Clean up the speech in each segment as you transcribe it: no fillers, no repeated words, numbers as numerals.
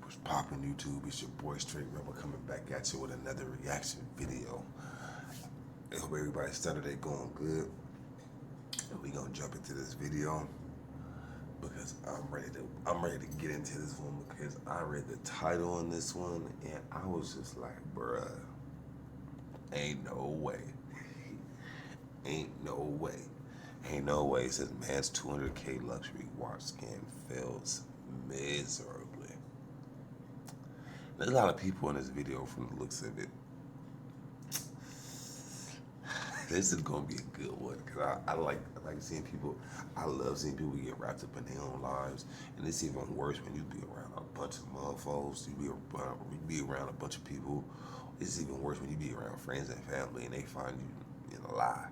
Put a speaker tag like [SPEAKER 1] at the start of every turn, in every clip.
[SPEAKER 1] What's poppin' YouTube? It's your boy Straight Rebel coming back at you with another reaction video. I hope everybody's Saturday going good. And we gonna jump into this video because I'm ready to get into this one because I read the title on this one and I was just like, bruh, ain't no way. Ain't no way. Ain't no way. It says man's 200K luxury watch scam fails miserably. There's a lot of people in this video from the looks of it. This is gonna be a good one because I like seeing people. I love seeing people get wrapped up in their own lives, and it's even worse when you be around a bunch of motherfuckers. You be around a bunch of people. It's even worse when you be around friends and family, and they find you in a lie.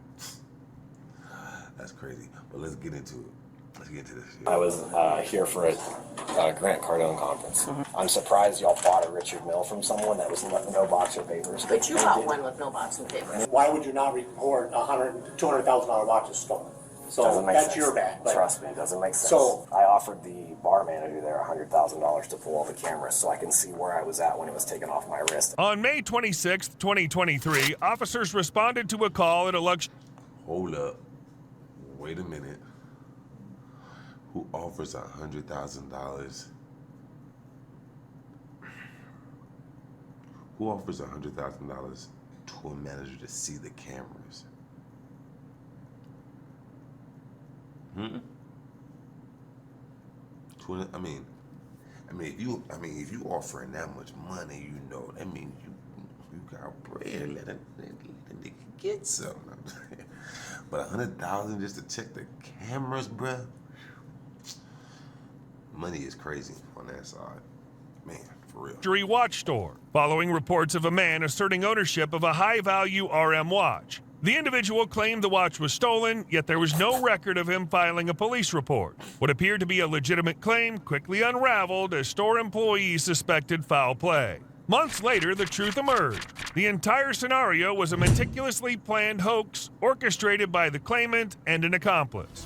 [SPEAKER 1] That's crazy. But let's get into it. Let's get into this shit.
[SPEAKER 2] I was here for a Grant Cardone conference. I'm surprised y'all bought a Richard Mille from someone that was no box or papers.
[SPEAKER 3] But you bought one with no box and papers.
[SPEAKER 4] Why would you not report $200,000 watch is stolen? So that's sense. Your bad.
[SPEAKER 2] Trust me, it doesn't make sense.
[SPEAKER 4] So
[SPEAKER 2] I offered the bar manager there $100,000 to pull all the cameras so I can see where I was at when it was taken off my wrist.
[SPEAKER 5] On May 26, 2023, officers responded to a call at a luxury.
[SPEAKER 1] Hold up. Wait a minute. Who offers $100,000? Who offers $100,000 to a manager to see the cameras? I mean, if you offering that much money, you know, that means you got bread. Let a nigga get some. But $100,000 just to check the cameras, bruh. Money is crazy on that side. Man, for real.
[SPEAKER 5] Luxury watch store, following reports of a man asserting ownership of a high-value RM watch. The individual claimed the watch was stolen, yet there was no record of him filing a police report. What appeared to be a legitimate claim quickly unraveled as store employees suspected foul play. Months later, the truth emerged. The entire scenario was a meticulously planned hoax orchestrated by the claimant and an accomplice.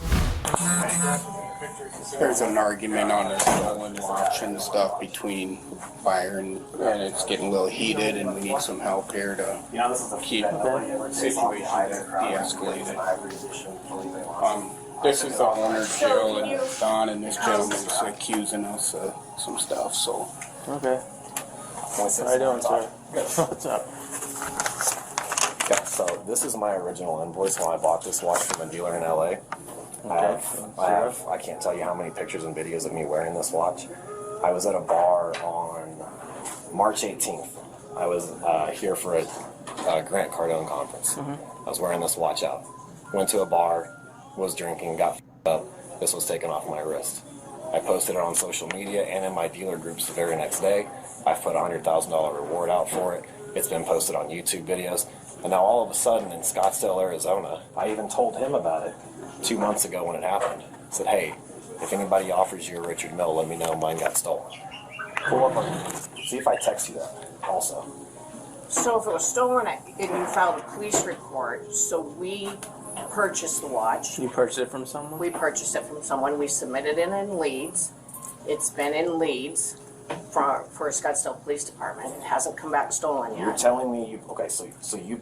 [SPEAKER 6] There's an argument on the stolen watch and stuff between buyer and it's getting a little heated, and we need some help here to keep the situation de-escalated. This is the owner, Jill, and Don, and this gentleman's accusing us of some stuff, so.
[SPEAKER 7] Okay. How you doing, sir? What's up?
[SPEAKER 2] Yeah, so this is my original invoice when I bought this watch from a dealer in LA. I can't tell you how many pictures and videos of me wearing this watch. I was at a bar on March 18th. I was here for a Grant Cardone conference. I was wearing this watch out. Went to a bar, was drinking, got f***ed up. This was taken off my wrist. I posted it on social media and in my dealer groups the very next day. I put a $100,000 reward out for it. It's been posted on YouTube videos. And now all of a sudden in Scottsdale, Arizona, I even told him about it 2 months ago when it happened. I said, hey, if anybody offers you a Richard Mille, let me know. Mine got stolen. Pull up on, see if I text you that also.
[SPEAKER 3] So if it was stolen and you filed a police report, so we purchased the watch.
[SPEAKER 7] You purchased it from someone?
[SPEAKER 3] We purchased it from someone. We submitted it in Leeds. It's been in Leeds for Scottsdale Police Department. It hasn't come back stolen yet.
[SPEAKER 2] You're telling me, so you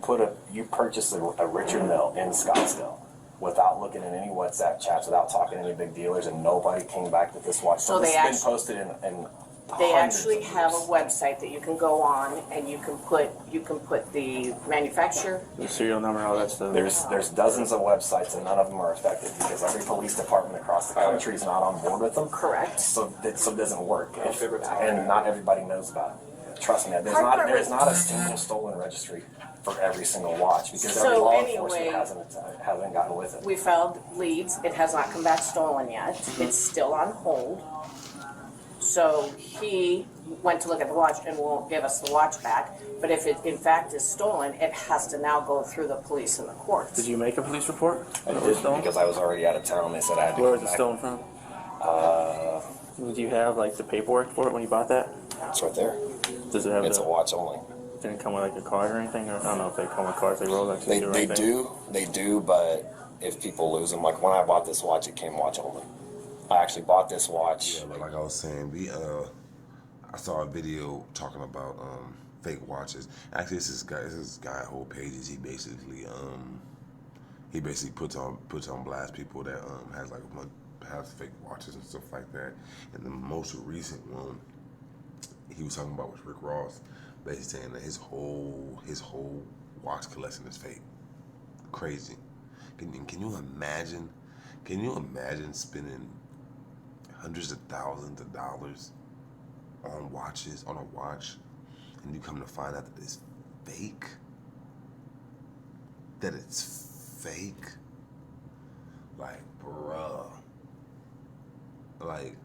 [SPEAKER 2] purchased a Richard Mille in Scottsdale without looking at any WhatsApp chats, without talking to any big dealers, and nobody came back with this watch. So this has been posted in
[SPEAKER 3] they actually have a website that you can go on and you can put the manufacturer,
[SPEAKER 7] The serial number, all that stuff.
[SPEAKER 2] There's dozens of websites and none of them are effective because every police department across the country is not on board with them.
[SPEAKER 3] correct?
[SPEAKER 2] So it doesn't work, and not everybody knows about it. Trust me, there's not a single stolen registry for every single watch because every law enforcement hasn't gotten with it.
[SPEAKER 3] We filed Leeds. It has not come back stolen yet. It's still on hold. So he went to look at the watch and won't give us the watch back. But if it in fact is stolen, it has to now go through the police and the courts.
[SPEAKER 7] Did you make a police report?
[SPEAKER 2] I did because I was already out of town. They said I had to.
[SPEAKER 7] Where was it stolen from? Do you have like the paperwork for it when you bought that?
[SPEAKER 2] It's right there.
[SPEAKER 7] Does it have?
[SPEAKER 2] It's a watch only.
[SPEAKER 7] Didn't it come with like a card or anything? Or I don't know if they come with cards. They Rolex.
[SPEAKER 2] They do, but if people lose them, like when I bought this watch, it came watch only. I actually bought this watch.
[SPEAKER 1] Yeah, but like I was saying, I saw a video talking about fake watches. Actually, this guy whole pages. He basically puts on blast people that has fake watches and stuff like that. And the most recent one he was talking about was Rick Ross, basically saying that his whole watch collection is fake. Crazy. Can you imagine? Can you imagine spending hundreds of thousands of dollars on a watch, and you come to find out that it's fake? That it's fake? Like, bruh. Like,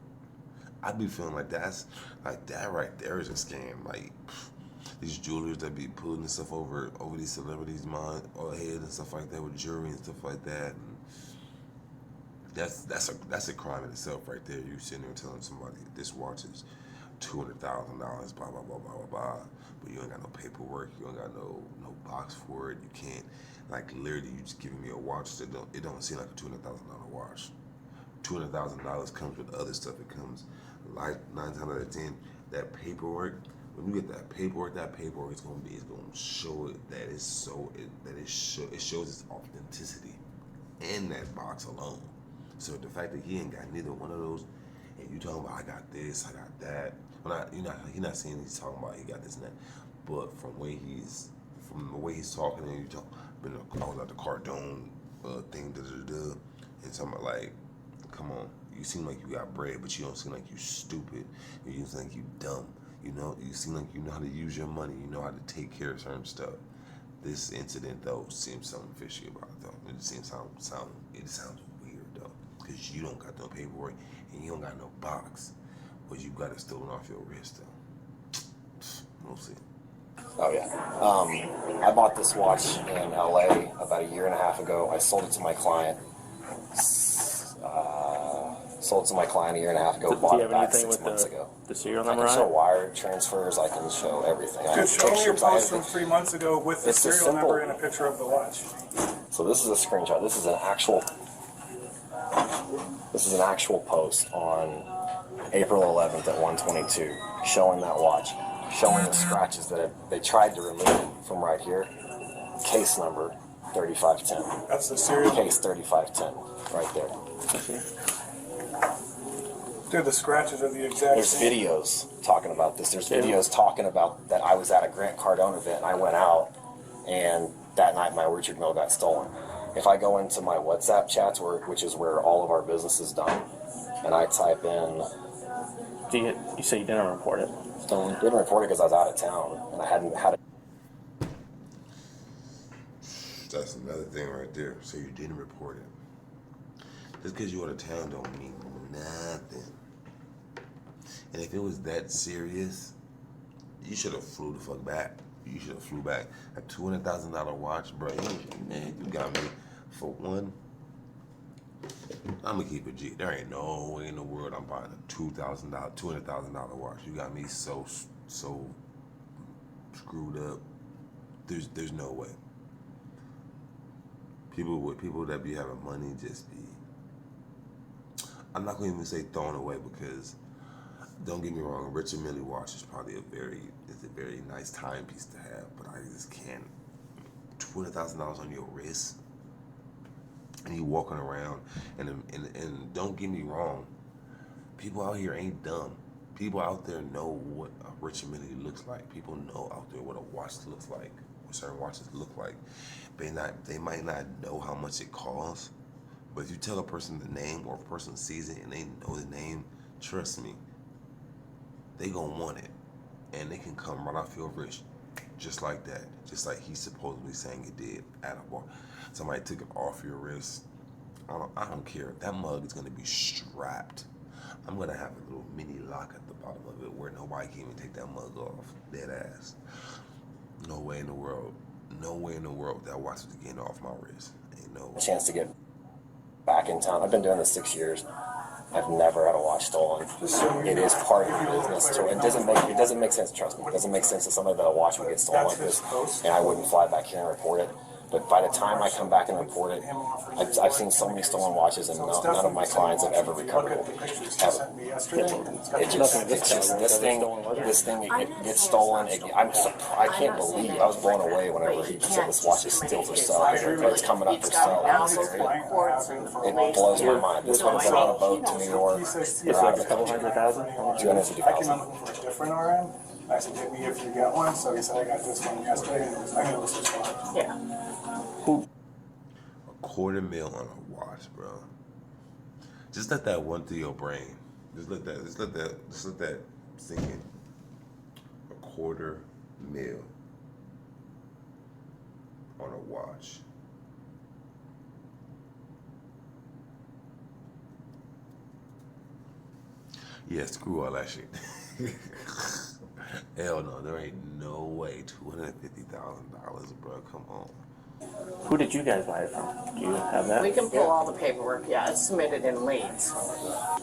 [SPEAKER 1] I be feeling like that right there is a scam. Like, these jewelers that be putting stuff over these celebrities' mind or head and stuff like that with jewelry and stuff like that. And that's a crime in itself right there. You sitting there telling somebody this watch is $200,000, blah blah blah blah blah blah, but you ain't got no paperwork, you ain't got no box for it. You can't, like, literally you just giving me a watch that don't seem like a $200,000 watch. $200,000 comes with other stuff. It comes like 9 times out of 10 that paperwork. When you get that paperwork is gonna show it that it shows its authenticity in that box alone. So the fact that he ain't got neither one of those, and you talking about I got this, I got that. Well, he's not saying he's talking about he got this and that, but from the way he's talking, and you talk, I was at the cartoon thing, and talking about, like, come on, you seem like you got bread, but you don't seem like you stupid. You seem like you dumb. You seem like you know how to use your money. You know how to take care of certain stuff. This incident, though, seems something fishy about it, though. It sounds weird, though, because you don't got no paperwork and you don't got no box, but you got it stolen off your wrist, though. We'll see.
[SPEAKER 2] Oh yeah. I bought this watch in LA about 1.5 years ago. I sold it to my client. Sold to my client 1.5 years ago.
[SPEAKER 7] Do you have
[SPEAKER 2] back
[SPEAKER 7] anything
[SPEAKER 2] 6
[SPEAKER 7] with
[SPEAKER 2] months ago.
[SPEAKER 7] the serial
[SPEAKER 2] I
[SPEAKER 7] number
[SPEAKER 2] can
[SPEAKER 7] on
[SPEAKER 2] show
[SPEAKER 7] it?
[SPEAKER 2] wire transfers. I can show everything. I
[SPEAKER 8] Dude,
[SPEAKER 2] have
[SPEAKER 8] show me your
[SPEAKER 2] pictures. I have
[SPEAKER 8] post from 3 months ago with the
[SPEAKER 2] It's a
[SPEAKER 8] serial
[SPEAKER 2] simple-
[SPEAKER 8] number and a picture of the watch.
[SPEAKER 2] So this is a screenshot. This is an actual post on April 11th at 1:22, showing that watch, showing the scratches that they tried to remove from right here. Case number 3510.
[SPEAKER 8] That's the serial.
[SPEAKER 2] Case 3510, right there.
[SPEAKER 8] Dude, the scratches are the exact
[SPEAKER 2] There's
[SPEAKER 8] same.
[SPEAKER 2] videos talking about this. There's videos talking about that I was at a Grant Cardone event and I went out, and that night my Richard Mille got stolen. If I go into my WhatsApp chats, which is where all of our business is done, and I type in...
[SPEAKER 7] You say you didn't report it?
[SPEAKER 2] Didn't report it because I was out of town and I hadn't had it.
[SPEAKER 1] That's another thing right there. So you didn't report it. Just because you're out of town don't mean nothing. And if it was that serious, you should have flew the fuck back. You should have flew back. A $200,000 watch, bro. Man, you got me. For one, I'm gonna keep it G. There ain't no way in the world I'm buying a $200,000 watch. You got me so screwed up. There's no way. People that be having money just be. I'm not gonna even say thrown away, because don't get me wrong, Richard Mille watch is probably a very nice timepiece to have, but I just can't. $200,000 on your wrist, and you walking around, and don't get me wrong, people out here ain't dumb. People out there know what a Richard Mille looks like. People know out there what a watch looks like, what certain watches look like. They might not know how much it costs, but if you tell a person the name, or a person sees it and they know the name, trust me, they gonna want it, and they can come right off your wrist, just like that, just like he's supposedly saying it did at a bar. Somebody took it off your wrist. I don't care. That mug is gonna be strapped. I'm gonna have a little mini lock at the bottom of it where nobody can even take that mug off. Dead ass. No way in the world. No way in the world that watch is getting off my wrist. Ain't no
[SPEAKER 2] Chance to get back in town. I've been doing this 6 years. I've never had a watch stolen. It is part of the business. So it doesn't make sense. Trust me, it doesn't make sense to somebody that a watch would get stolen like this, and I wouldn't fly back here and report it. But by the time I come back and report it, I've seen so many stolen watches, and none of my clients have ever recovered it. This thing it gets stolen. I can't believe. I was blown away whenever he said this watch is still for sale. It's coming up for sale. It blows my mind. This one's been on a boat to New York.
[SPEAKER 7] It's like a couple $100,000.
[SPEAKER 8] I came up with a different RM. I said, hit me if you got one. So he said, I got this one yesterday, and it was $9.
[SPEAKER 3] Yeah.
[SPEAKER 1] $250,000 on a watch, bro. Just let that run through your brain. Just let that sink in. $250,000 on a watch. Yeah, screw all that shit. Hell no, there ain't no way. $250,000, bro. Come on.
[SPEAKER 7] Who did you guys buy it from? Do you have that?
[SPEAKER 3] We can pull all the paperwork. Yeah, it's submitted in leads.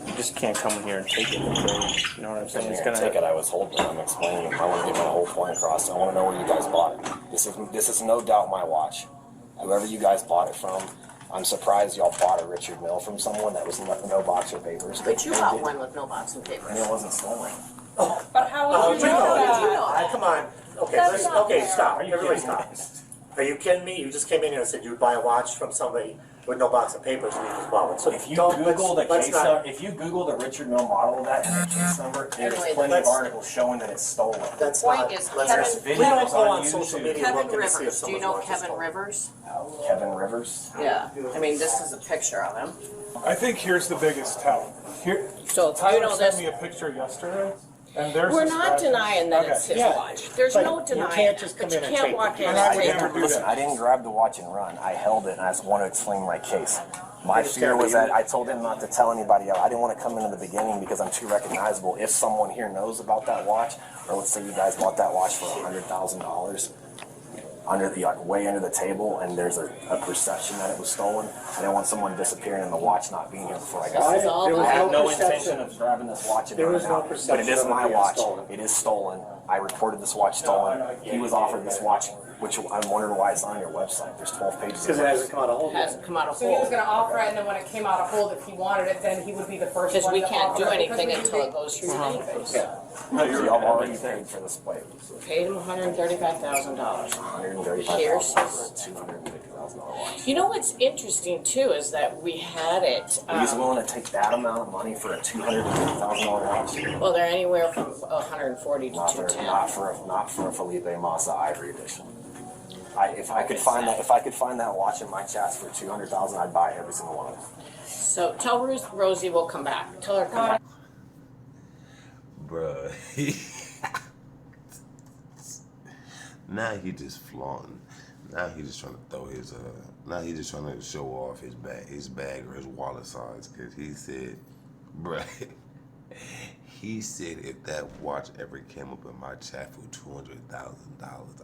[SPEAKER 7] You just can't come in here and take it. Until, you know what I'm saying? It's gonna
[SPEAKER 2] take it. I was holding. I'm explaining. I want to get my whole point across. I want to know where you guys bought it. This is no doubt my watch. Whoever you guys bought it from, I'm surprised y'all bought a Richard Mille from someone that was no box or papers.
[SPEAKER 3] But you bought one with no box and papers.
[SPEAKER 2] And it wasn't stolen.
[SPEAKER 9] But how would you know that?
[SPEAKER 4] Come on. Okay,
[SPEAKER 9] That's not
[SPEAKER 4] okay,
[SPEAKER 9] fair.
[SPEAKER 4] stop. Everybody stop. Are you kidding me? You just came in here and said you'd buy a watch from somebody with no box of papers and you just bought one. So
[SPEAKER 2] If you
[SPEAKER 4] don't-
[SPEAKER 2] Google the
[SPEAKER 4] let's
[SPEAKER 2] case
[SPEAKER 4] not-
[SPEAKER 2] number, if you Google the Richard Mille model of that and the case number, there's
[SPEAKER 3] Anyway,
[SPEAKER 2] plenty of
[SPEAKER 4] let's-
[SPEAKER 2] articles showing that it's stolen.
[SPEAKER 4] That's
[SPEAKER 3] Point
[SPEAKER 4] not.
[SPEAKER 3] is,
[SPEAKER 4] let's-
[SPEAKER 3] Kevin-
[SPEAKER 4] we don't
[SPEAKER 2] videos
[SPEAKER 4] go
[SPEAKER 2] on
[SPEAKER 4] on social
[SPEAKER 2] YouTube.
[SPEAKER 4] media
[SPEAKER 3] Kevin
[SPEAKER 4] looking to see if
[SPEAKER 3] Rivers. Do you
[SPEAKER 4] someone's
[SPEAKER 3] know
[SPEAKER 4] watch is
[SPEAKER 3] Kevin
[SPEAKER 4] stolen.
[SPEAKER 3] Rivers?
[SPEAKER 2] Kevin Rivers.
[SPEAKER 3] Yeah. I mean, this is a picture of him.
[SPEAKER 8] I think here's the biggest tell. Here,
[SPEAKER 3] So if you
[SPEAKER 8] Tyler
[SPEAKER 3] know
[SPEAKER 8] sent
[SPEAKER 3] this,
[SPEAKER 8] me a picture yesterday, and there's
[SPEAKER 3] we're
[SPEAKER 8] the
[SPEAKER 3] not
[SPEAKER 8] scratches.
[SPEAKER 3] denying that
[SPEAKER 8] Okay.
[SPEAKER 3] it's his
[SPEAKER 4] Yeah.
[SPEAKER 3] watch. There's
[SPEAKER 4] But
[SPEAKER 3] no
[SPEAKER 4] you
[SPEAKER 3] denying
[SPEAKER 4] can't
[SPEAKER 3] that.
[SPEAKER 4] just come
[SPEAKER 3] But
[SPEAKER 4] in
[SPEAKER 3] you
[SPEAKER 4] and
[SPEAKER 3] can't
[SPEAKER 4] take
[SPEAKER 3] walk
[SPEAKER 4] it.
[SPEAKER 3] in
[SPEAKER 8] And I
[SPEAKER 3] and
[SPEAKER 8] would
[SPEAKER 3] take
[SPEAKER 8] never
[SPEAKER 3] it.
[SPEAKER 8] do
[SPEAKER 2] Listen,
[SPEAKER 8] that.
[SPEAKER 2] I didn't grab the watch and run. I held it and I just want to explain my case. My
[SPEAKER 4] understand,
[SPEAKER 2] fear
[SPEAKER 4] but
[SPEAKER 2] was
[SPEAKER 4] you-
[SPEAKER 2] that I told him not to tell anybody else. I didn't want to come in the beginning because I'm too recognizable. If someone here knows about that watch, or let's say you guys bought that watch for $100,000 under the way under the table, and there's a perception that it was stolen, I didn't want someone disappearing and the watch not being here before I got
[SPEAKER 3] This is
[SPEAKER 2] it.
[SPEAKER 3] all
[SPEAKER 4] There was
[SPEAKER 2] I have no
[SPEAKER 4] perception.
[SPEAKER 2] intention of grabbing this watch and
[SPEAKER 4] There was
[SPEAKER 2] running
[SPEAKER 4] no
[SPEAKER 2] out,
[SPEAKER 4] perception
[SPEAKER 2] but it is
[SPEAKER 4] of it
[SPEAKER 2] my
[SPEAKER 4] being
[SPEAKER 2] watch.
[SPEAKER 4] stolen.
[SPEAKER 2] It is stolen. I reported this watch stolen. He was offered this watch, which I'm wondering why it's on your website. There's 12 pages.
[SPEAKER 4] Because
[SPEAKER 2] of
[SPEAKER 4] it
[SPEAKER 2] it.
[SPEAKER 4] hasn't come out of hold.
[SPEAKER 3] Hasn't come out of
[SPEAKER 9] So he was
[SPEAKER 3] hold.
[SPEAKER 9] gonna offer it, and then when it came out of hold, if he wanted it, then he would be the first
[SPEAKER 3] Because
[SPEAKER 9] one
[SPEAKER 3] we
[SPEAKER 9] to
[SPEAKER 3] can't
[SPEAKER 9] offer
[SPEAKER 3] do
[SPEAKER 9] it,
[SPEAKER 3] anything
[SPEAKER 9] because
[SPEAKER 3] until
[SPEAKER 9] we
[SPEAKER 3] it goes through the database.
[SPEAKER 2] So y'all already paid for this plate.
[SPEAKER 3] Paid him $135,000.
[SPEAKER 2] $135,000
[SPEAKER 3] Here's
[SPEAKER 2] for a $250,000 watch.
[SPEAKER 3] You know what's interesting too is that we had it.
[SPEAKER 2] He's willing to take that amount of money for a $250,000 watch.
[SPEAKER 3] Well, they're anywhere from 140 to
[SPEAKER 2] Not for
[SPEAKER 3] 210.
[SPEAKER 2] not for a Felipe Massa Ivory edition. If I could find that watch in my chats for $200,000, I'd buy every single one of them.
[SPEAKER 3] So tell Rosie we'll come back. Tell her to come back.
[SPEAKER 1] Bruh. Now he just flaunting. Now he just trying to throw his now he just trying to show off his bag or his wallet size, because he said, bruh, he said if that watch ever came up in my chat for $200,000,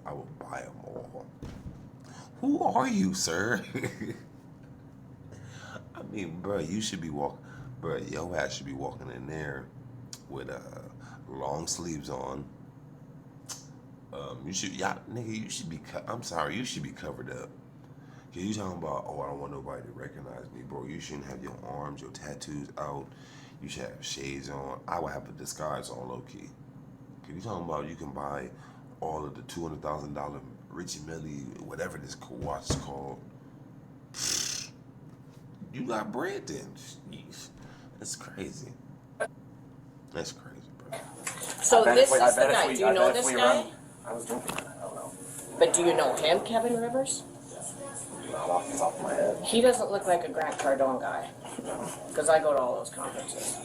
[SPEAKER 1] I would buy them all. Who are you, sir? I mean, bruh, you should be bruh, your ass should be walking in there with long sleeves on. You should, nigga, you should be. I'm sorry, you should be covered up. Cause you talking about, oh, I don't want nobody to recognize me, bro. You shouldn't have your arms, your tattoos out. You should have shades on. I would have a disguise on, low key. Cause you talking about you can buy all of the $200,000 Richie Mille, whatever this watch is called. You got bread then. Jeez. That's crazy. That's crazy, bro.
[SPEAKER 3] So
[SPEAKER 2] I bet
[SPEAKER 3] this
[SPEAKER 2] if we-
[SPEAKER 3] is the
[SPEAKER 2] I bet if
[SPEAKER 3] guy.
[SPEAKER 2] we-
[SPEAKER 3] Do you
[SPEAKER 2] I
[SPEAKER 3] know
[SPEAKER 2] bet if
[SPEAKER 3] this
[SPEAKER 2] we
[SPEAKER 3] guy?
[SPEAKER 2] run- I was drinking that. I don't know.
[SPEAKER 3] But do you know him, Kevin Rivers?
[SPEAKER 2] Not off the top of my head.
[SPEAKER 3] He doesn't look like a Grant Cardone guy. Because I go to all those conferences.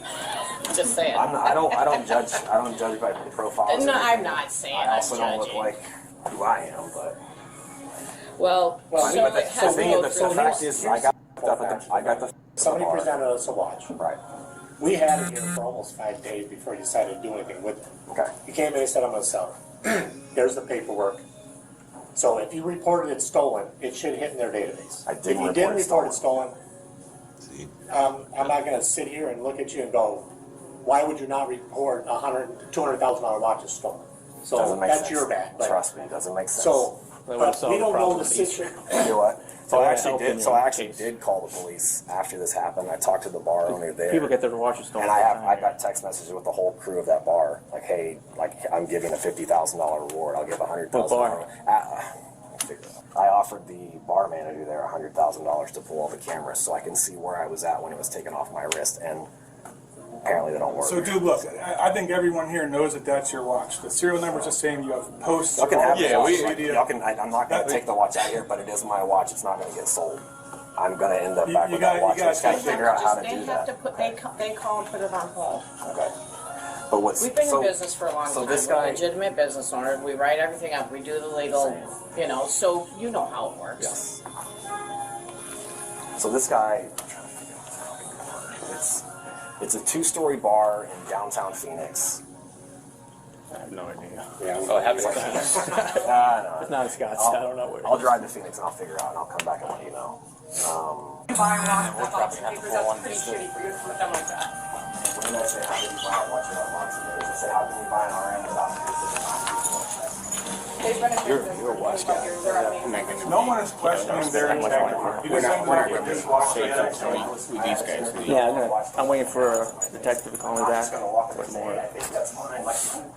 [SPEAKER 3] Just saying.
[SPEAKER 2] I don't judge by profiles.
[SPEAKER 3] No, I'm not saying
[SPEAKER 2] I
[SPEAKER 3] I'm
[SPEAKER 2] also don't look
[SPEAKER 3] judging.
[SPEAKER 2] like who I am, but.
[SPEAKER 3] Well,
[SPEAKER 2] I
[SPEAKER 3] so
[SPEAKER 2] mean, but
[SPEAKER 3] it has to go
[SPEAKER 2] the
[SPEAKER 3] through.
[SPEAKER 2] fact is, I got the.
[SPEAKER 4] Somebody
[SPEAKER 2] bar.
[SPEAKER 4] presented us a watch.
[SPEAKER 2] Right.
[SPEAKER 4] We had it here for almost 5 days before he decided to do anything with it.
[SPEAKER 2] Okay.
[SPEAKER 4] He came in and said, I'm going to sell it. There's the paperwork. So if you reported it stolen, it should hit in their database.
[SPEAKER 2] I didn't
[SPEAKER 4] If you
[SPEAKER 2] report
[SPEAKER 4] didn't
[SPEAKER 2] it
[SPEAKER 4] report it stolen,
[SPEAKER 1] See?
[SPEAKER 4] I'm not going to sit here and look at you and go, why would you not report $200,000 watch is stolen? So
[SPEAKER 2] Doesn't make
[SPEAKER 4] that's
[SPEAKER 2] sense.
[SPEAKER 4] your bad. But
[SPEAKER 2] Trust me, it doesn't make sense.
[SPEAKER 4] So
[SPEAKER 7] would've
[SPEAKER 4] But
[SPEAKER 7] solved
[SPEAKER 4] we
[SPEAKER 7] the
[SPEAKER 4] don't know
[SPEAKER 7] problem
[SPEAKER 4] the
[SPEAKER 7] at least.
[SPEAKER 4] situation.
[SPEAKER 2] You know what? So
[SPEAKER 7] Oh,
[SPEAKER 2] I
[SPEAKER 7] yeah,
[SPEAKER 2] actually
[SPEAKER 7] helping
[SPEAKER 2] did.
[SPEAKER 7] you
[SPEAKER 2] So
[SPEAKER 7] in
[SPEAKER 2] I actually
[SPEAKER 7] case.
[SPEAKER 2] did call the police after this happened. I talked to the bar owner there.
[SPEAKER 7] People get their watches stolen.
[SPEAKER 2] And
[SPEAKER 7] all the time.
[SPEAKER 2] I got text messages with the whole crew of that bar, like, hey, like I'm giving a $50,000 reward. I'll give $100,000.
[SPEAKER 7] What bar?
[SPEAKER 2] I offered the bar manager there $100,000 to pull all the cameras so I can see where I was at when it was taken off my wrist, and apparently they don't work.
[SPEAKER 8] So, dude, look, I think everyone here knows that that's your watch. The serial number's just saying you have posts.
[SPEAKER 2] Y'all can have
[SPEAKER 8] all
[SPEAKER 2] it.
[SPEAKER 8] over
[SPEAKER 2] Y'all
[SPEAKER 8] media.
[SPEAKER 2] I'm not going to take the watch out here, but it is my watch. It's not going to get sold. I'm going to end up back
[SPEAKER 8] You
[SPEAKER 2] with
[SPEAKER 8] got-
[SPEAKER 2] that watch.
[SPEAKER 8] you
[SPEAKER 2] I just got to
[SPEAKER 8] got-
[SPEAKER 2] figure out how to
[SPEAKER 3] They
[SPEAKER 2] do
[SPEAKER 3] have
[SPEAKER 2] that.
[SPEAKER 3] to put, they call and put it on hold.
[SPEAKER 2] Okay. But what's
[SPEAKER 3] We've been
[SPEAKER 2] so,
[SPEAKER 3] in business for a long
[SPEAKER 2] so
[SPEAKER 3] time.
[SPEAKER 2] this
[SPEAKER 3] We're
[SPEAKER 2] guy,
[SPEAKER 3] legitimate business owners. We write everything up. We do the legal, you know, so you know how it works.
[SPEAKER 2] yes. So this guy, it's a 2-story bar in downtown Phoenix.
[SPEAKER 7] I have no idea.
[SPEAKER 2] Yeah.
[SPEAKER 6] Oh, I haven't.
[SPEAKER 7] It's not a Scotts. I don't know where it
[SPEAKER 2] I'll
[SPEAKER 7] is.
[SPEAKER 2] drive to Phoenix and I'll figure it out and I'll come back and let you know.
[SPEAKER 9] Buying lots of box papers, that's pretty shitty for you to put them like that.
[SPEAKER 2] When I say how did you buy a watch without box papers, I say how can you buy an RM without papers?
[SPEAKER 9] They've been in
[SPEAKER 6] You're
[SPEAKER 9] business
[SPEAKER 6] a
[SPEAKER 9] for
[SPEAKER 6] watch
[SPEAKER 9] 25
[SPEAKER 6] guy.
[SPEAKER 9] years. They're up
[SPEAKER 6] I'm not gonna
[SPEAKER 8] No one is questioning their integrity. You just said
[SPEAKER 6] we're not
[SPEAKER 8] with
[SPEAKER 6] gonna
[SPEAKER 8] this watch,
[SPEAKER 6] say
[SPEAKER 8] that's
[SPEAKER 6] something with these guys.
[SPEAKER 7] Yeah, I'm waiting for a detective to call me back with more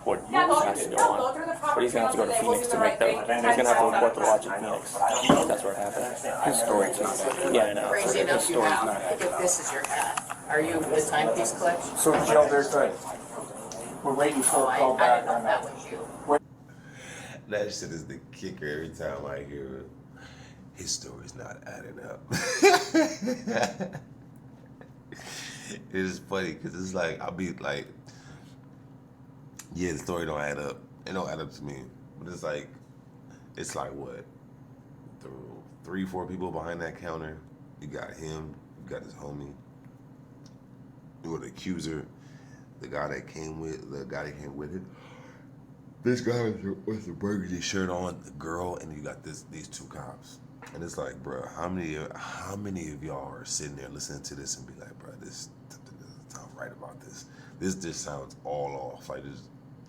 [SPEAKER 7] what he
[SPEAKER 9] Yeah,
[SPEAKER 7] has to go on. But he's gonna have to go to Phoenix to make that. He's gonna have to report the watch in Phoenix. That's where it happened.
[SPEAKER 6] His story too.
[SPEAKER 7] Yeah, I know.
[SPEAKER 3] Crazy enough you have, if this is your cat. Are you the timepiece collection?
[SPEAKER 8] So, Jill, they're good. We're waiting for a call
[SPEAKER 3] I
[SPEAKER 8] back
[SPEAKER 3] didn't know
[SPEAKER 8] on
[SPEAKER 3] if
[SPEAKER 8] that.
[SPEAKER 3] that was you.
[SPEAKER 1] That shit is the kicker every time I hear it. His story's not adding up. It's funny because it's like, I'll be like, yeah, the story don't add up. It don't add up to me. But it's like what? 3, 4 people behind that counter. You got him, you got his homie, or the accuser, the guy that came with it. This guy with the burgundy shirt on, the girl, and you got these 2 cops. And it's like, bro, how many of y'all are sitting there listening to this and be like, bro, this something doesn't sound right about this. This just sounds all off. Like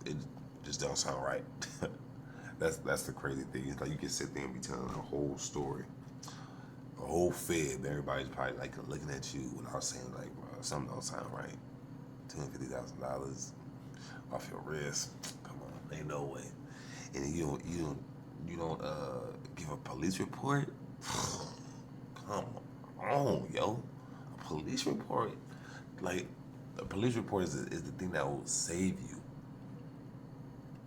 [SPEAKER 1] it just don't sound right. That's the crazy thing. It's like you can sit there and be telling a whole story, a whole fib. Everybody's probably like looking at you without saying like, bro, something don't sound right. $250,000 off your wrist. Come on, ain't no way. And you don't give a police report? Come on, yo. A police report, like a police report is the thing that will save you.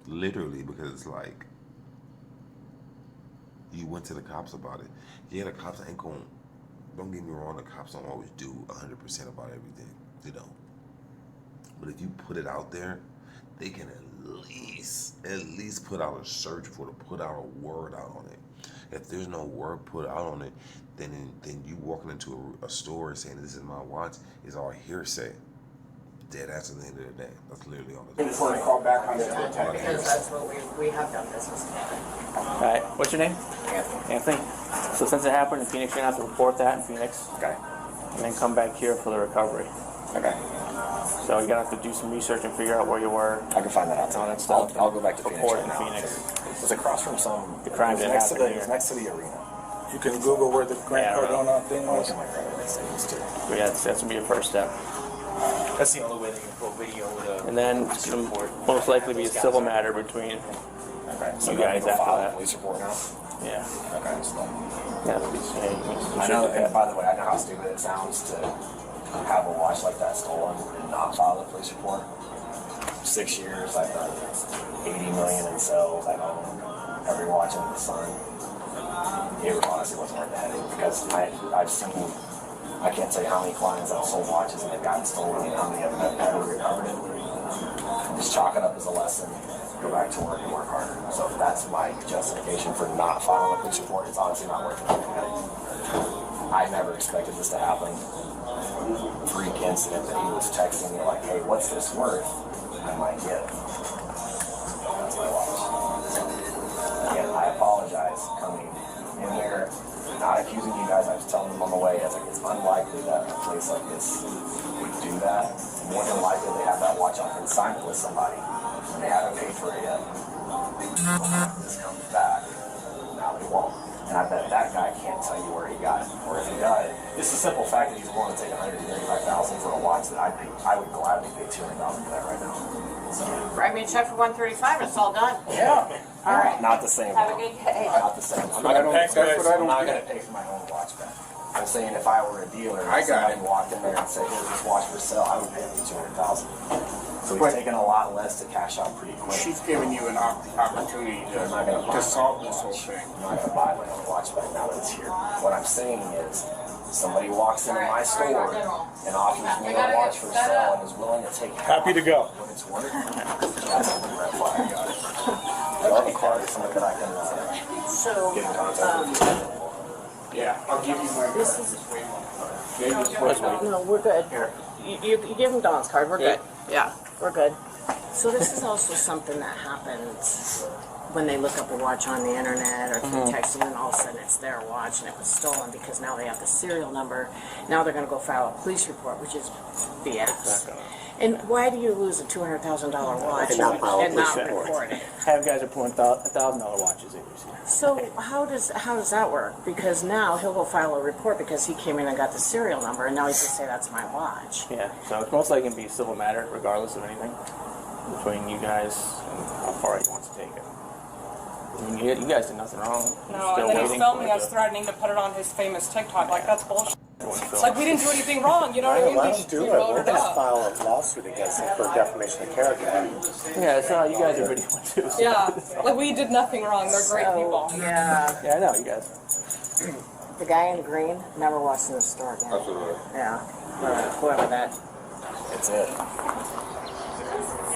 [SPEAKER 1] Literally, because it's like you went to the cops about it. Yeah, the cops ain't going. Don't get me wrong, the cops don't always do 100% about everything. They don't. But if you put it out there, they can at least put out a search for it, put out a word out on it. If there's no word put out on it, then you walking into a store and saying this is my watch is all hearsay. Dead ass at the end of the day. That's literally all it is.
[SPEAKER 8] Before I call back on the
[SPEAKER 3] Because that's what we have done business together.
[SPEAKER 7] All right, what's your name? Anthony. So since it happened in Phoenix, you're gonna have to report that in Phoenix,
[SPEAKER 2] Okay.
[SPEAKER 7] and then come back here for the recovery.
[SPEAKER 2] Okay.
[SPEAKER 7] So you're gonna have to do some research and figure out where you were.
[SPEAKER 2] I can find that out.
[SPEAKER 7] All that stuff.
[SPEAKER 2] I'll go back to Phoenix
[SPEAKER 7] Report
[SPEAKER 2] right
[SPEAKER 7] in
[SPEAKER 2] now.
[SPEAKER 7] Phoenix.
[SPEAKER 2] It was across from some.
[SPEAKER 7] The crime
[SPEAKER 2] it was
[SPEAKER 7] didn't
[SPEAKER 2] next to
[SPEAKER 7] happen
[SPEAKER 2] the. It was
[SPEAKER 7] here.
[SPEAKER 2] next to the arena.
[SPEAKER 8] You can Google where the Grant Cardone thing
[SPEAKER 2] I'll
[SPEAKER 8] was.
[SPEAKER 2] look at my credit savings too.
[SPEAKER 7] But yeah, that's gonna be your first step.
[SPEAKER 10] That's the only way they can pull video with a.
[SPEAKER 7] And then it's gonna most likely be a civil matter between.
[SPEAKER 2] Okay. So
[SPEAKER 7] You
[SPEAKER 2] then
[SPEAKER 7] guys
[SPEAKER 2] we'll
[SPEAKER 7] after
[SPEAKER 2] file a
[SPEAKER 7] that.
[SPEAKER 2] police report now.
[SPEAKER 7] Yeah.
[SPEAKER 2] Okay. So
[SPEAKER 7] Yeah.
[SPEAKER 2] I know. And by the way, I know how stupid it sounds to have a watch like that stolen and not file a police report. 6 years, I've done 80 million in sales. I own every watch under the sun. It honestly wasn't worth the headache because I've seen. I can't tell you how many clients I've sold watches and they've gotten stolen and how many of them have ever recovered it. Just chalk it up as a lesson. Go back to work and work harder. So that's my justification for not filing a police report. It's honestly not worth it. I never expected this to happen. Freak incident that he was texting me like, hey, what's this worth? I might get it. That's my watch. So, again, I apologize coming in here, not accusing you guys. I was telling them on the way, I was like, it's unlikely that a place like this would do that. More than likely they have that watch on consignment with somebody and they haven't paid for it yet. This comes back. Now I would gladly pay $200 for that right now. So,
[SPEAKER 3] Write me a check for $135. It's all done.
[SPEAKER 4] Yeah.
[SPEAKER 3] All right.
[SPEAKER 2] not the same.
[SPEAKER 3] Have a good day.
[SPEAKER 2] Not the same. I'm not gonna
[SPEAKER 6] That's what I
[SPEAKER 2] I'm
[SPEAKER 6] don't
[SPEAKER 2] not
[SPEAKER 6] get.
[SPEAKER 2] gonna pay for my own watch back. I'm saying if I were a dealer
[SPEAKER 6] I
[SPEAKER 2] and
[SPEAKER 6] got
[SPEAKER 2] somebody walked in there and said, here's this watch for sale, I would pay him $200,000. So he's taking a lot less to cash out pretty quick.
[SPEAKER 6] She's giving you an opportunity to solve this whole thing.
[SPEAKER 2] I'm not gonna buy my own watch back now that it's here. What I'm saying is, somebody walks into my store and offers me a watch for sale and is willing to take
[SPEAKER 8] Happy to go.
[SPEAKER 2] what it's worth. That's a red flag. I love a card or something that I can
[SPEAKER 3] So,
[SPEAKER 2] get in contact with.
[SPEAKER 6] Yeah, I'll give you my.
[SPEAKER 3] this is,
[SPEAKER 6] Maybe
[SPEAKER 3] no, we're good. You give him Don's card, we're good. Yeah, we're good. So this is also something that happens when they look up a watch on the internet or through texting, and all of a sudden it's their watch and it was stolen because now they have the serial number. Now they're going to go file a police report, which is BS. And why do you lose a $200,000 watch and not report it?
[SPEAKER 7] Have guys are pulling $1,000 watches in this year.
[SPEAKER 3] So how does that work? Because now he'll go file a report because he came in and got the serial number, and now he can say that's my watch.
[SPEAKER 7] Yeah, so it's most likely going to be a civil matter, regardless of anything, between you guys and how far he wants to take it. I mean, you guys did nothing wrong.
[SPEAKER 9] No,
[SPEAKER 7] Still
[SPEAKER 9] and then he's
[SPEAKER 7] waiting
[SPEAKER 9] filming
[SPEAKER 7] for
[SPEAKER 9] us threatening to put it on his famous TikTok. Like, that's bullshit.
[SPEAKER 7] It's
[SPEAKER 9] Like, we didn't do anything wrong, you know what I mean?
[SPEAKER 4] Let
[SPEAKER 9] We
[SPEAKER 4] them
[SPEAKER 9] just
[SPEAKER 4] do it.
[SPEAKER 9] wrote
[SPEAKER 4] We're
[SPEAKER 9] it
[SPEAKER 4] gonna
[SPEAKER 9] up.
[SPEAKER 4] file a lawsuit against them for defamation of character.
[SPEAKER 7] Yeah, so you guys are pretty much too. So.
[SPEAKER 9] Yeah, like, we did nothing wrong. They're great people.
[SPEAKER 3] Yeah.
[SPEAKER 7] Yeah, I know, you guys.
[SPEAKER 3] The guy in green never walks in the store again.
[SPEAKER 1] Absolutely.
[SPEAKER 3] Yeah. Whoever that.
[SPEAKER 2] It's it.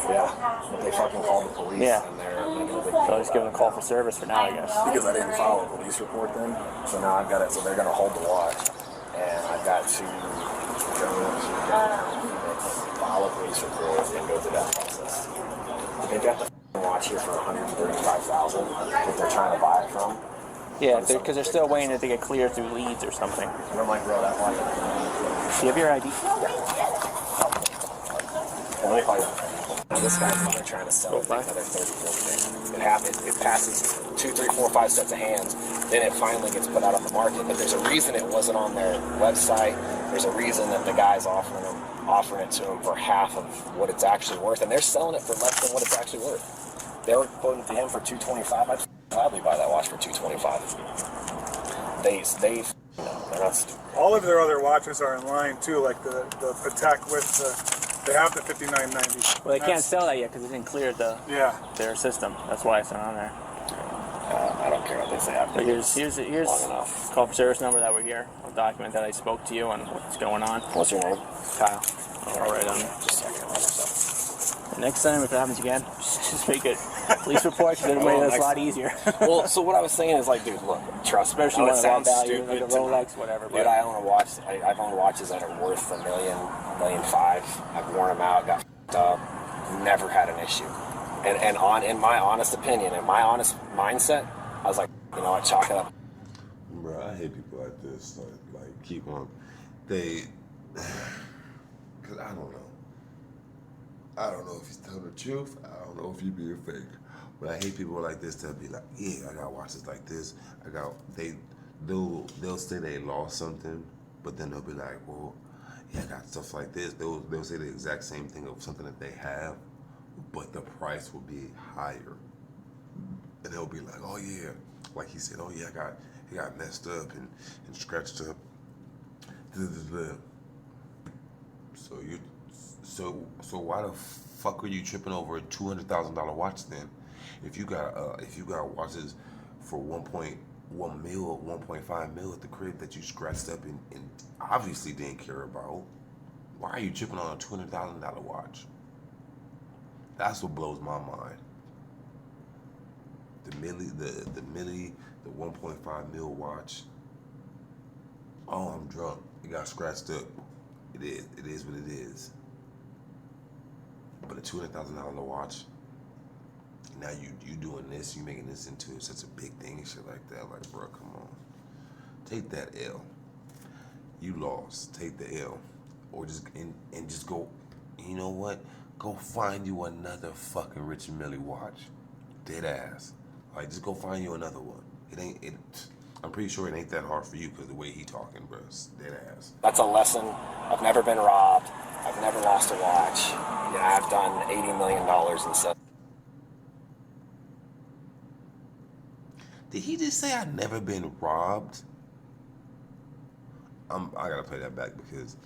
[SPEAKER 2] Yeah, but they fucking called the police
[SPEAKER 7] Yeah.
[SPEAKER 2] and they're making a big
[SPEAKER 7] So just give them a call for service for now, I guess.
[SPEAKER 2] because I didn't file a police report then. So now I've got it, so they're gonna hold the watch. And I've got to go to file a police report and go through that process. They got the watch here for $135,000 that they're trying to buy it from.
[SPEAKER 7] Yeah, because they're still waiting to get cleared through leads or something.
[SPEAKER 2] And I'm like, bro, that watch.
[SPEAKER 7] Do you have your ID?
[SPEAKER 2] And let me call you. This guy's they're trying to sell it for another 30, 40 days. It happens. It passes 2, 3, 4, 5 sets of hands. Then it finally gets put out on the market. But there's a reason it wasn't on their website. There's a reason that the guy's offering it to them for half of what it's actually worth, and they're selling it for less than what it's actually worth. They were quoting to him for $225. I'd gladly buy that watch for $225. They're not stupid.
[SPEAKER 8] All of their other watches are in line too, like the Patek with the. They have the 5990.
[SPEAKER 7] Well, they can't sell that yet because it didn't clear their system. That's why it's not on there.
[SPEAKER 2] I don't care what they say after.
[SPEAKER 7] But here's
[SPEAKER 2] long enough.
[SPEAKER 7] call for service number that we're here. I'll document that I spoke to you and what's going on.
[SPEAKER 2] What's your name?
[SPEAKER 7] Kyle. All right,
[SPEAKER 2] Just a second.
[SPEAKER 7] next time if it happens again, just make it police report because it'll make it a lot easier.
[SPEAKER 2] Well, so what I was saying is like, dude, look, trust me.
[SPEAKER 7] Especially
[SPEAKER 2] I know
[SPEAKER 7] when
[SPEAKER 2] it
[SPEAKER 7] it
[SPEAKER 2] sounds
[SPEAKER 7] value,
[SPEAKER 2] stupid
[SPEAKER 7] like a
[SPEAKER 2] to
[SPEAKER 7] Rolex, whatever.
[SPEAKER 2] Dude, I own a watch. I've owned watches that are worth $1 million, $1.5 million. I've worn them out, got f***ed up, never had an issue. And in my honest opinion, in my honest mindset, I was like, you know what, chalk it up.
[SPEAKER 1] Bro, I hate people like this. Like keep on. Cause I don't know. I don't know if he's telling the truth. I don't know if he's being fake. But I hate people like this that be like, yeah, I got watches like this. They'll say they lost something, but then they'll be like, well, yeah, I got stuff like this. They'll say the exact same thing of something that they have, but the price will be higher. And they'll be like, oh yeah, like he said, oh yeah, he got messed up and scratched up. So why the fuck are you tripping over a $200,000 watch then? If you got watches for 1.1 mil, 1.5 mil at the crib that you scratched up and obviously didn't care about, why are you tripping on a $200,000 watch? That's what blows my mind. The 1.5 mil watch. Oh, I'm drunk. It got scratched up. It is what it is. But a $200,000 watch. Now you doing this, you making this into such a big thing and shit like that. Like, bro, come on. Take that L. You lost. Take the L. Or just go, you know what? Go find you another fucking Richard Mille watch. Dead ass. Like, just go find you another one. I'm pretty sure it ain't that hard for you because the way he talking, bro, dead ass.
[SPEAKER 2] That's a lesson. I've never been robbed. I've never lost a watch. You know, I've done $80 million in sales.
[SPEAKER 1] Did he just say I've never been robbed? I gotta play that back because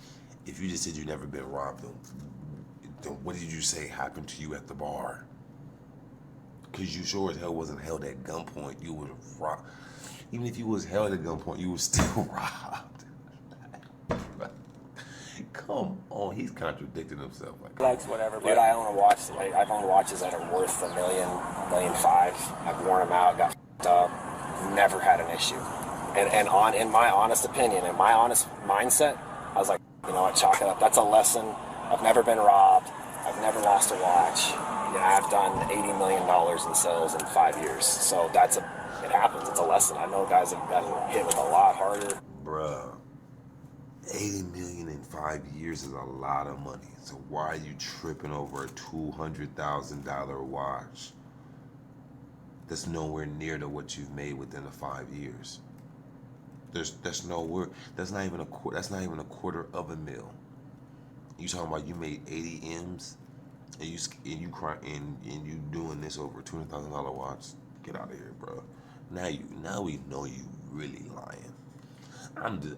[SPEAKER 1] if you just said you've never been robbed, then what did you say happened to you at the bar? Because you sure as hell wasn't held at gunpoint. You was robbed. Even if you was held at gunpoint, you was still robbed. Come on, he's contradicting himself.
[SPEAKER 7] Likes whatever.
[SPEAKER 2] Dude, I own a watch. I've owned watches that are worth $1 million, $1.5 million. I've worn them out, got f***ed up, never had an issue. And in my honest opinion, in my honest mindset, I was like, you know what, chalk it up. That's a lesson. I've never been robbed. I've never lost a watch. You know, I've done $80 million in sales in 5 years. So it happens. It's a lesson. I know guys have gotten hit with a lot harder.
[SPEAKER 1] Bruh, 80 million in 5 years is a lot of money. So why are you tripping over a $200,000 watch? That's nowhere near to what you've made within the 5 years. That's nowhere. That's not even a quarter of a mil. You talking about you made 80 M's and you doing this over a $200,000 watch? Get out of here, bro. Now we know you really lying.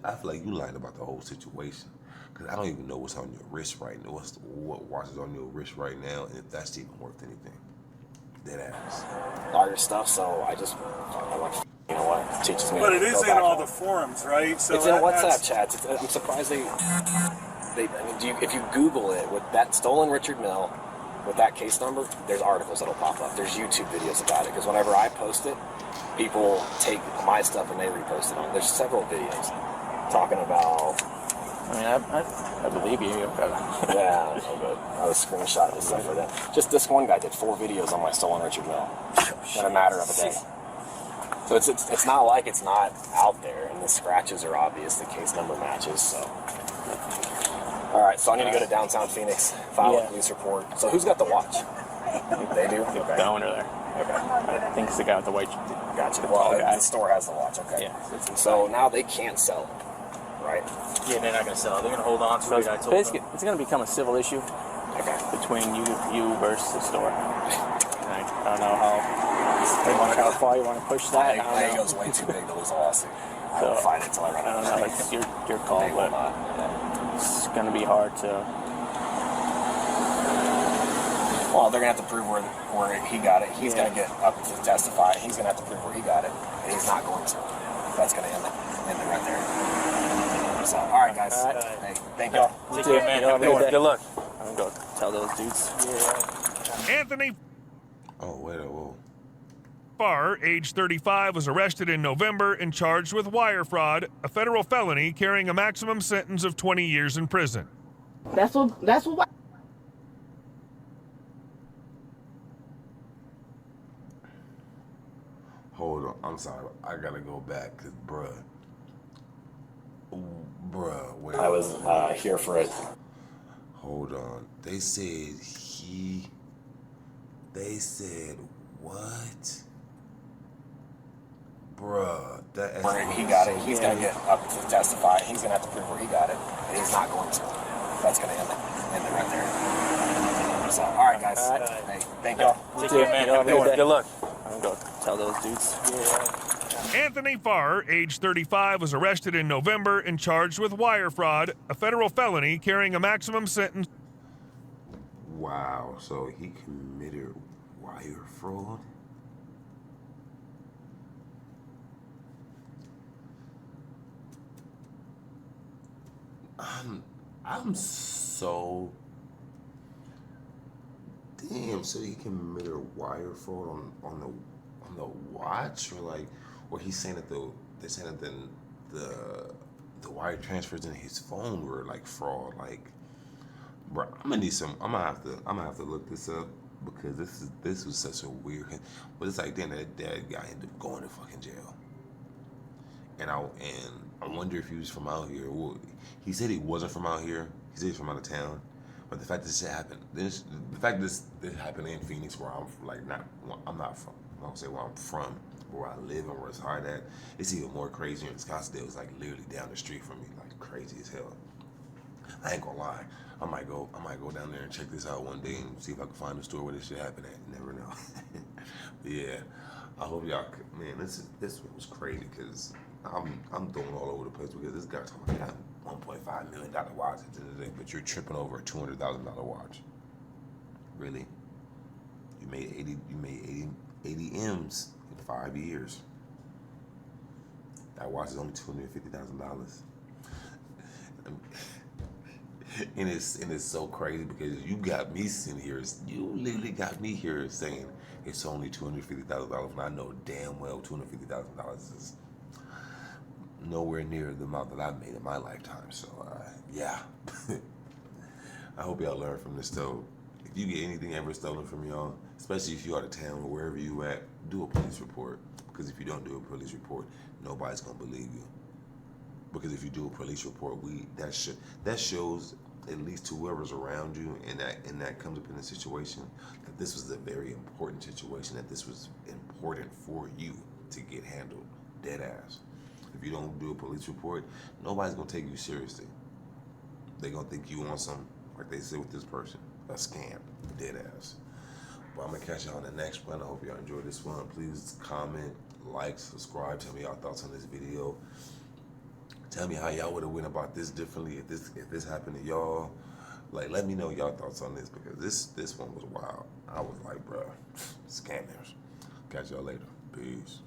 [SPEAKER 1] I feel like you lying about the whole situation because I don't even know what's on your wrist right now. What watch is on your wrist right now, and if that's even worth anything. Dead ass.
[SPEAKER 2] Larger stuff. So I'm like, you know what? It teaches me.
[SPEAKER 8] But it
[SPEAKER 2] to
[SPEAKER 8] is
[SPEAKER 2] go
[SPEAKER 8] in
[SPEAKER 2] back
[SPEAKER 8] all
[SPEAKER 2] home.
[SPEAKER 8] the forums, right? So
[SPEAKER 2] It's in WhatsApp chats. I'm surprised if you Google it with that stolen Richard Mille, with that case number, there's articles that'll pop up. There's YouTube videos about it because whenever I post it, people take my stuff and they repost it on. There's several videos talking about.
[SPEAKER 7] I mean, I believe you.
[SPEAKER 2] Yeah, so good. I was screenshotting this stuff for them. Just this one guy did 4 videos on my stolen Richard Mille in a matter of a day. So it's not like it's not out there, and the scratches are obvious. The case number matches. So, all right. So I need to go to downtown Phoenix, file a police report. So who's got the watch? They do. Okay.
[SPEAKER 7] The owner there. Okay. I think it's the guy with the white.
[SPEAKER 2] Gotcha. Well, the store has the watch. Okay.
[SPEAKER 7] Yeah.
[SPEAKER 2] So now they can't sell it, right?
[SPEAKER 10] Yeah, they're not gonna sell it. They're gonna hold on to it. I told
[SPEAKER 7] Basically,
[SPEAKER 10] them.
[SPEAKER 7] it's going to become a civil issue
[SPEAKER 2] Okay.
[SPEAKER 7] between you versus the store. I don't know how far you want to push that.
[SPEAKER 2] I think it goes way too big to lose a lawsuit. I will
[SPEAKER 7] So,
[SPEAKER 2] fight it until I run
[SPEAKER 7] I
[SPEAKER 2] out
[SPEAKER 7] don't know.
[SPEAKER 2] of
[SPEAKER 7] It's
[SPEAKER 2] money.
[SPEAKER 7] your call,
[SPEAKER 2] They will
[SPEAKER 7] but
[SPEAKER 2] not.
[SPEAKER 7] it's going to be hard to.
[SPEAKER 2] Well, they're gonna have to prove where he got it. He's gonna get up to testify. He's gonna have to prove where he got it, and he's not going to. That's gonna end it right there. So, all right, guys.
[SPEAKER 7] All right.
[SPEAKER 2] Hey, thank y'all.
[SPEAKER 10] Take care, man. Have a good one.
[SPEAKER 7] Good luck. I'm going to go tell those dudes.
[SPEAKER 5] Anthony
[SPEAKER 1] Oh, whoa.
[SPEAKER 5] Farr, age 35, was arrested in November and charged with wire fraud, a federal felony carrying a maximum sentence of 20 years in prison.
[SPEAKER 3] That's what.
[SPEAKER 1] Hold on. I'm sorry. I gotta go back because, bruh, wait.
[SPEAKER 2] I was here for it.
[SPEAKER 1] Hold on. They said what? Bruh,
[SPEAKER 2] Where he got it. He's gonna get up to testify. He's gonna have to prove where he got it, and he's not going to. That's gonna end it right there. So, all right, guys.
[SPEAKER 7] All right.
[SPEAKER 2] Hey, thank y'all.
[SPEAKER 10] Take care, man. Have a good one.
[SPEAKER 7] Good luck. I'm going to tell those dudes.
[SPEAKER 5] Anthony Farr, age 35, was arrested in November and charged with wire fraud, a federal felony carrying a maximum sentence.
[SPEAKER 1] Wow, so he committed wire fraud? I'm so damn. So he committed wire fraud on the watch, or he's saying that they're saying that the wire transfers in his phone were like fraud. Like, bro, I'm gonna have to look this up because this was such a weird. But it's like then that guy ended up going to fucking jail. And I wonder if he was from out here. Well, he said he wasn't from out here. He said he's from out of town. But the fact that this shit happened, the fact this happened in Phoenix, where I'm not from. I'm gonna say where I'm from, where I live and where it's hard at. It's even more crazy in Scottsdale. It's like literally down the street from me, like crazy as hell. I ain't gonna lie. I might go down there and check this out one day and see if I can find a store where this shit happen at. You never know. But yeah, I hope y'all. Man, this was crazy because I'm throwing all over the place because this guy's talking about $1.5 million watch at the end of the day, but you're tripping over a $200,000 watch. Really? You made 80 M's in 5 years. That watch is only $250,000. And it's so crazy because you got me sitting here, you literally got me here saying it's only $250,000 when I know damn well $250,000 is nowhere near the amount that I've made in my lifetime. So yeah, I hope y'all learn from this though. If you get anything ever stolen from y'all, especially if you're out of town or wherever you at, do a police report. Because if you don't do a police report, nobody's gonna believe you. Because if you do a police report, that shows at least to whoever's around you, and that comes up in a situation that this was a very important situation, that this was important for you to get handled, dead ass. If you don't do a police report, nobody's gonna take you seriously. They're gonna think you on some, like they said with this person, a scam, dead ass. But I'm gonna catch y'all on the next one. I hope y'all enjoyed this one. Please comment, like, subscribe. Tell me y'all thoughts on this video. Tell me how y'all would have went about this differently if this happened to y'all. Like, let me know y'all thoughts on this because this one was wild. I was like, bruh, scammers. Catch y'all later. Peace.